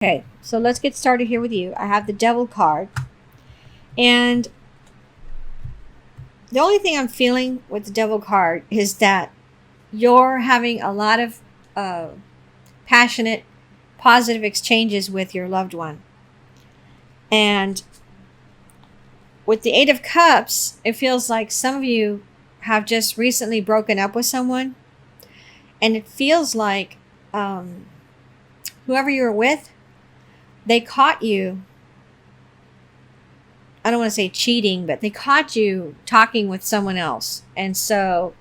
Okay, so let's get started here with you. I have the Devil card. And the only thing I'm feeling with the Devil card is that you're having a lot of passionate, positive exchanges with your loved one. And with the Eight of Cups, it feels like some of you have just recently broken up with someone. And it feels like whoever you were with, they caught you, I don't want to say cheating, but they caught you talking with someone else. And so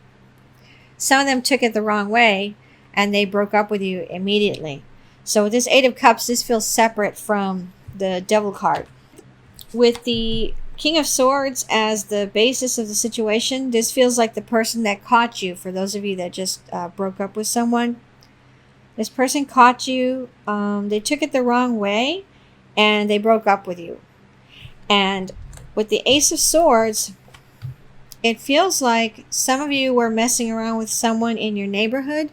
some of them took it the wrong way and they broke up with you immediately. So with this Eight of Cups, this feels separate from the Devil card. With the King of Swords as the basis of the situation, this feels like the person that caught you. For those of you that just broke up with someone, this person caught you. They took it the wrong way and they broke up with you. And with the Ace of Swords, it feels like some of you were messing around with someone in your neighborhood.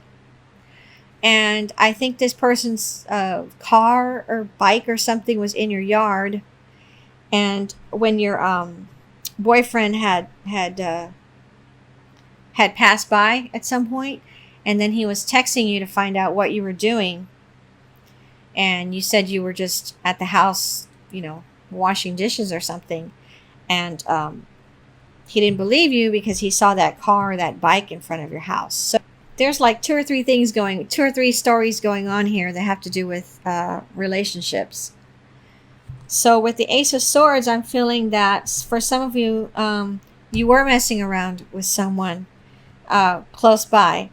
And I think this person's car or bike or something was in your yard. And when your boyfriend had passed by at some point, and then he was texting you to find out what you were doing, and you said you were just at the house, washing dishes or something, and he didn't believe you because he saw that car or that bike in front of your house. So there's like two or three stories going on here that have to do with relationships. So with the Ace of Swords, I'm feeling that for some of you, you were messing around with someone close by,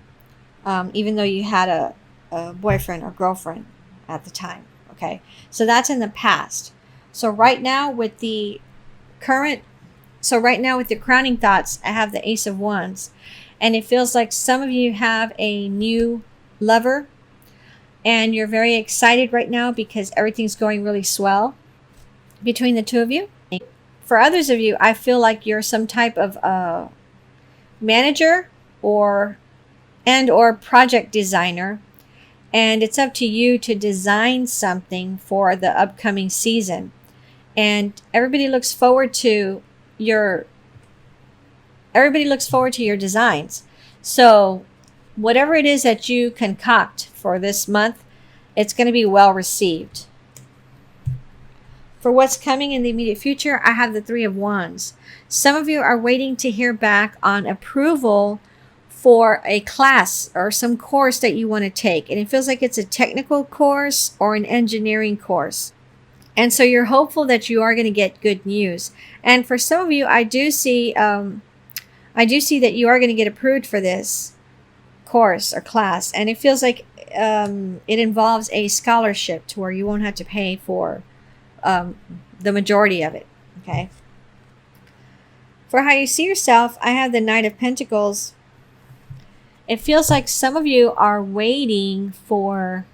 even though you had a boyfriend or girlfriend at the time. Okay, so that's in the past. So right now with the crowning thoughts, I have the Ace of Wands. And it feels like some of you have a new lover. And you're very excited right now because everything's going really swell between the two of you. For others of you, I feel like you're some type of manager or project designer. And it's up to you to design something for the upcoming season. And everybody looks forward to your designs. So whatever it is that you concoct for this month, it's going to be well received. For what's coming in the immediate future, I have the Three of Wands. Some of you are waiting to hear back on approval for a class or some course that you want to take. And it feels like it's a technical course or an engineering course. And so you're hopeful that you are going to get good news. And for some of you, I do see that you are going to get approved for this course or class. And it feels like it involves a scholarship to where you won't have to pay for the majority of it. Okay. For how you see yourself, I have the Knight of Pentacles. It feels like some of you are waiting for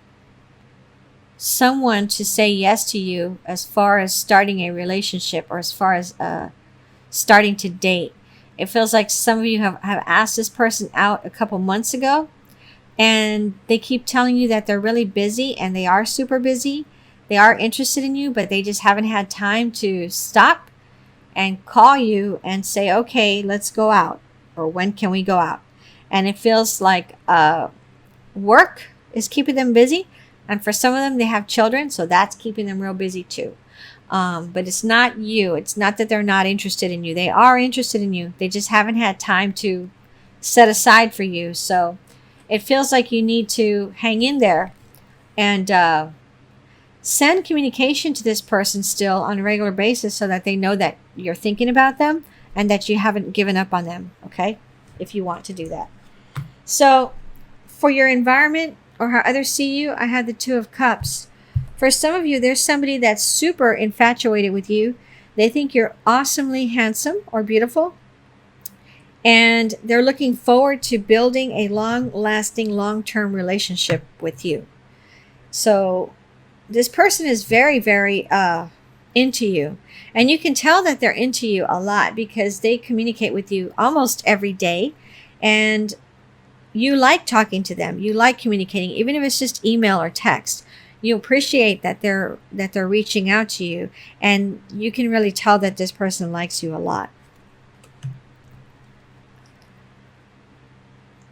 someone to say yes to you as far as starting a relationship or as far as starting to date. It feels like some of you have asked this person out a couple months ago and they keep telling you that they're really busy, and they are super busy. They are interested in you, but they just haven't had time to stop and call you and say, okay, let's go out, or when can we go out? And it feels like work is keeping them busy. And for some of them, they have children, so that's keeping them real busy too. But it's not you. It's not that they're not interested in you. They are interested in you. They just haven't had time to set aside for you. So it feels like you need to hang in there and send communication to this person still on a regular basis so that they know that you're thinking about them and that you haven't given up on them, okay? If you want to do that. So for your environment or how others see you, I have the Two of Cups. For some of you, there's somebody that's super infatuated with you. They think you're awesomely handsome or beautiful. And they're looking forward to building a long-lasting, long-term relationship with you. So this person is very, very into you. And you can tell that they're into you a lot because they communicate with you almost every day. And you like talking to them. You like communicating, even if it's just email or text. You appreciate that they're reaching out to you, and you can really tell that this person likes you a lot.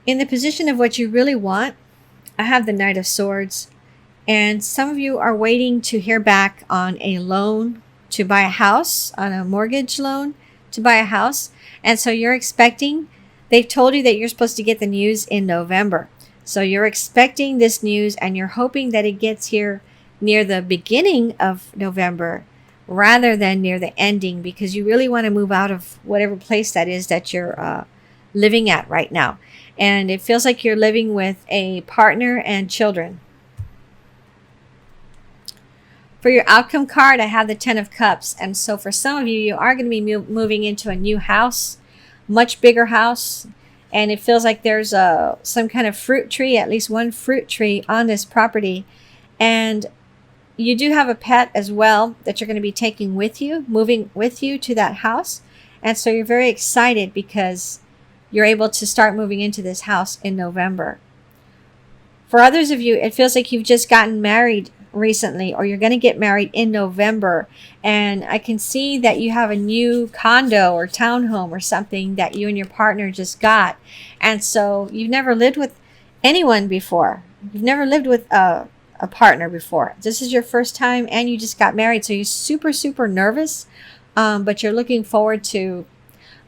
In the position of what you really want, I have the Knight of Swords, and some of you are waiting to hear back on a loan to buy a house, on a mortgage loan to buy a house. And so you're expecting, they've told you that you're supposed to get the news in November. So you're expecting this news and you're hoping that it gets here near the beginning of November rather than near the ending, because you really want to move out of whatever place that is that you're living at right now. And it feels like you're living with a partner and children. For your outcome card, I have the 10 of Cups. And so for some of you, you are going to be moving into a new house, much bigger house. And it feels like there's some kind of fruit tree, at least one fruit tree on this property. And you do have a pet as well that you're going to be taking with you, moving with you to that house. And so you're very excited because you're able to start moving into this house in November. For others of you, it feels like you've just gotten married recently, or you're going to get married in November. And I can see that you have a new condo or townhome or something that you and your partner just got. And so you've never lived with anyone before. You've never lived with a partner before. This is your first time and you just got married. So you're super, super nervous, but you're looking forward to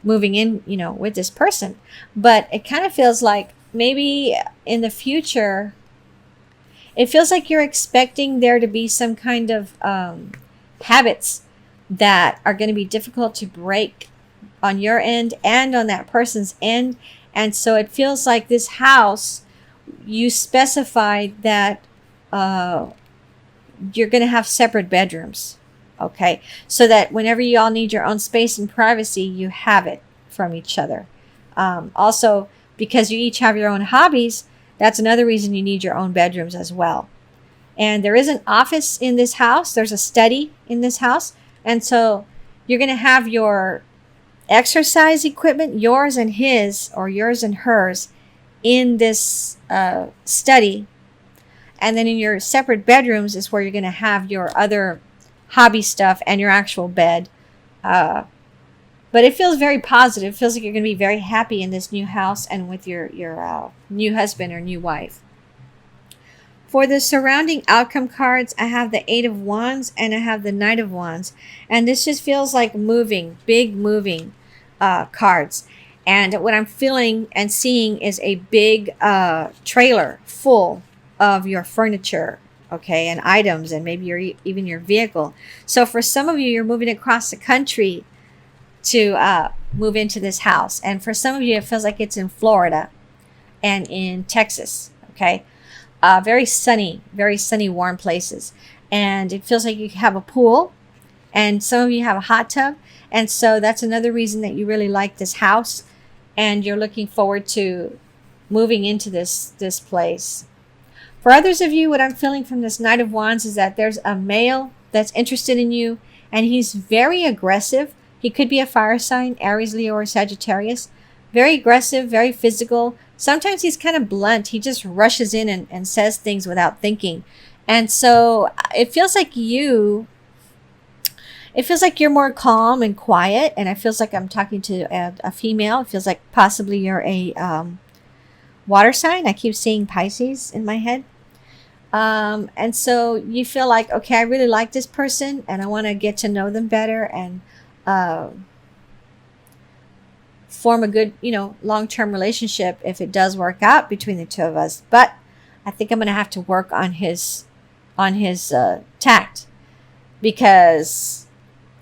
moving in, with this person. But it kind of feels like maybe in the future, it feels like you're expecting there to be some kind of habits that are going to be difficult to break on your end and on that person's end. And so it feels like this house, you specified that you're going to have separate bedrooms. Okay, so that whenever you all need your own space and privacy, you have it from each other. Also, because you each have your own hobbies, that's another reason you need your own bedrooms as well. And there is an office in this house. There's a study in this house. And so you're going to have your exercise equipment, yours and his, or yours and hers, in this study. And then in your separate bedrooms is where you're going to have your other hobby stuff and your actual bed. But it feels very positive. It feels like you're going to be very happy in this new house and with your new husband or new wife. For the surrounding outcome cards, I have the 8 of Wands and I have the Knight of Wands. And this just feels like moving, big moving cards. And what I'm feeling and seeing is a big trailer full of your furniture, okay, and items, and maybe even your vehicle. So for some of you, you're moving across the country to move into this house. And for some of you, it feels like it's in Florida and in Texas, okay? Very sunny, warm places. And it feels like you have a pool, and some of you have a hot tub. And so that's another reason that you really like this house, and you're looking forward to moving into this place. For others of you, what I'm feeling from this Knight of Wands is that there's a male that's interested in you, and he's very aggressive. He could be a fire sign, Aries, Leo, or Sagittarius. Very aggressive, very physical. Sometimes he's kind of blunt. He just rushes in and says things without thinking. And so it feels like you're more calm and quiet. And it feels like I'm talking to a female. It feels like possibly you're a water sign. I keep seeing Pisces in my head. And so you feel like, okay, I really like this person and I want to get to know them better and form a good, long-term relationship if it does work out between the two of us. But I think I'm going to have to work on his tact, because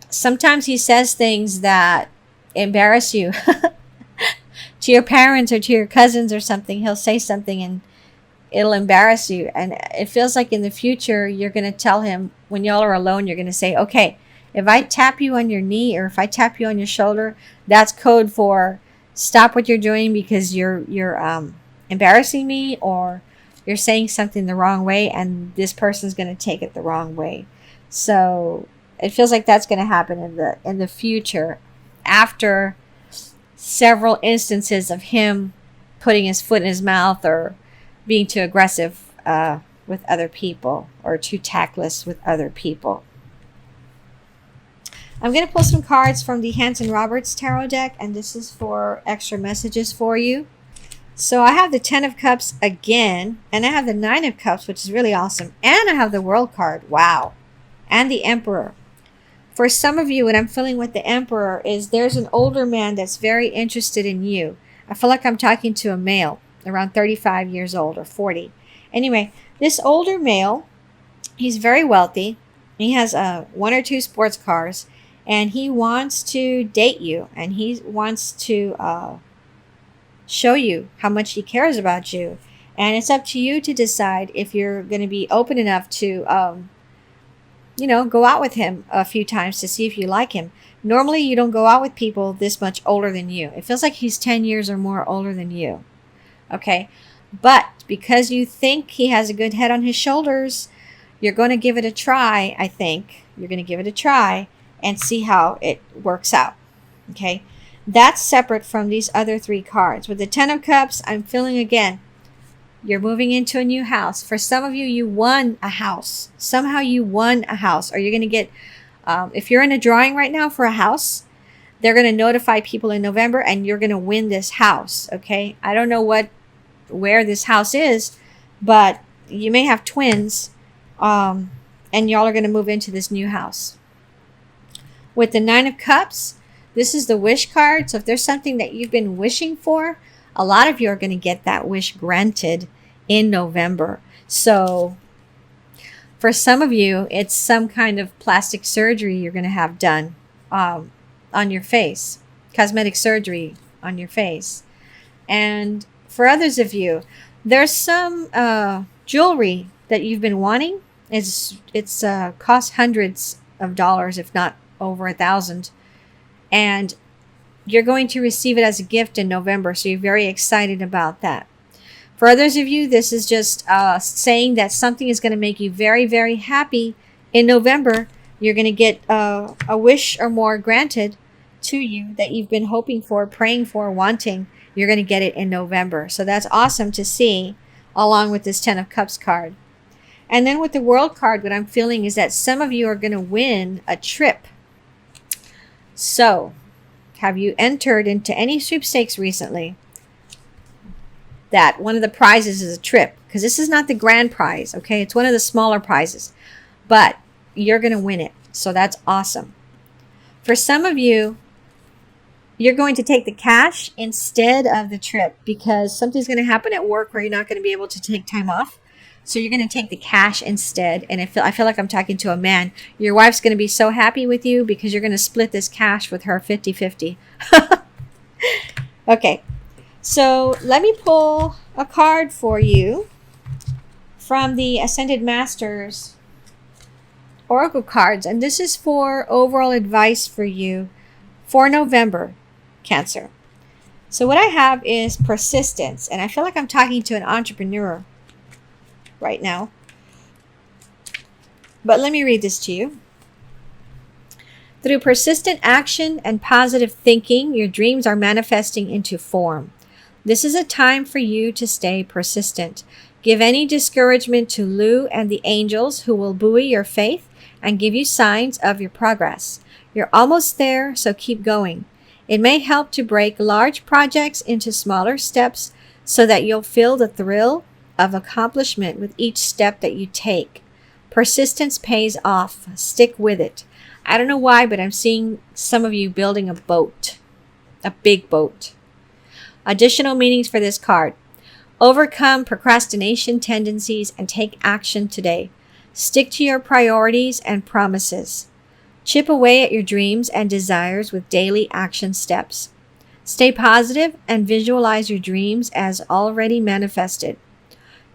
sometimes he says things that embarrass you to your parents or to your cousins or something. He'll say something and it'll embarrass you. And it feels like in the future, you're going to tell him, when y'all are alone, you're going to say, okay, if I tap you on your knee or if I tap you on your shoulder, that's code for stop what you're doing because you're embarrassing me, or you're saying something the wrong way and this person's going to take it the wrong way. So it feels like that's going to happen in the future, after several instances of him putting his foot in his mouth or being too aggressive with other people or too tactless with other people. I'm going to pull some cards from the Hanson Roberts Tarot deck, and this is for extra messages for you. So I have the 10 of Cups again, and I have the 9 of Cups, which is really awesome. And I have the World card. Wow. And the Emperor. For some of you, what I'm feeling with the Emperor is there's an older man that's very interested in you. I feel like I'm talking to a male around 35 years old or 40. Anyway, this older male, he's very wealthy. He has 1 or 2 sports cars, and he wants to date you, and he wants to show you how much he cares about you. And it's up to you to decide if you're going to be open enough to, go out with him a few times to see if you like him. Normally, you don't go out with people this much older than you. It feels like he's 10 years or more older than you. Okay? But because you think he has a good head on his shoulders, you're going to give it a try, I think. You're going to give it a try and see how it works out. Okay? That's separate from these other 3 cards. With the 10 of Cups, I'm feeling again, you're moving into a new house. For some of you, you won a house. Somehow you won a house. Or you're going to get, if you're in a drawing right now for a house, they're going to notify people in November and you're going to win this house. Okay? I don't know where this house is, but you may have twins, and y'all are going to move into this new house. With the 9 of Cups, this is the wish card. So if there's something that you've been wishing for, a lot of you are going to get that wish granted in November. So for some of you, it's some kind of plastic surgery you're going to have done on your face, cosmetic surgery on your face. And for others of you, there's some jewelry that you've been wanting. It's cost hundreds of dollars, if not over 1,000. And you're going to receive it as a gift in November, so you're very excited about that. For others of you, this is just saying that something is going to make you very, very happy in November. You're going to get a wish or more granted to you that you've been hoping for, praying for, wanting. You're going to get it in November. So that's awesome to see, along with this 10 of Cups card. And then with the World card, what I'm feeling is that some of you are going to win a trip. So, have you entered into any sweepstakes recently that one of the prizes is a trip? Because this is not the grand prize, okay? It's one of the smaller prizes. But you're going to win it. So that's awesome. For some of you, you're going to take the cash instead of the trip because something's going to happen at work where you're not going to be able to take time off. So you're going to take the cash instead. And I feel like I'm talking to a man. Your wife's going to be so happy with you because you're going to split this cash with her 50-50. Okay. So let me pull a card for you from the Ascended Masters Oracle cards. And this is for overall advice for you for November, Cancer. So what I have is persistence. And I feel like I'm talking to an entrepreneur right now. But let me read this to you. Through persistent action and positive thinking, your dreams are manifesting into form. This is a time for you to stay persistent. Give any discouragement to Lu and the angels who will buoy your faith and give you signs of your progress. You're almost there, so keep going. It may help to break large projects into smaller steps so that you'll feel the thrill of accomplishment with each step that you take. Persistence pays off. Stick with it. I don't know why, but I'm seeing some of you building a boat, a big boat. Additional meanings for this card. Overcome procrastination tendencies and take action today. Stick to your priorities and promises. Chip away at your dreams and desires with daily action steps. Stay positive and visualize your dreams as already manifested.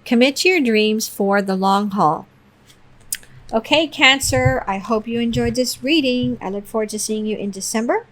Commit to your dreams for the long haul. Okay, Cancer, I hope you enjoyed this reading. I look forward to seeing you in December.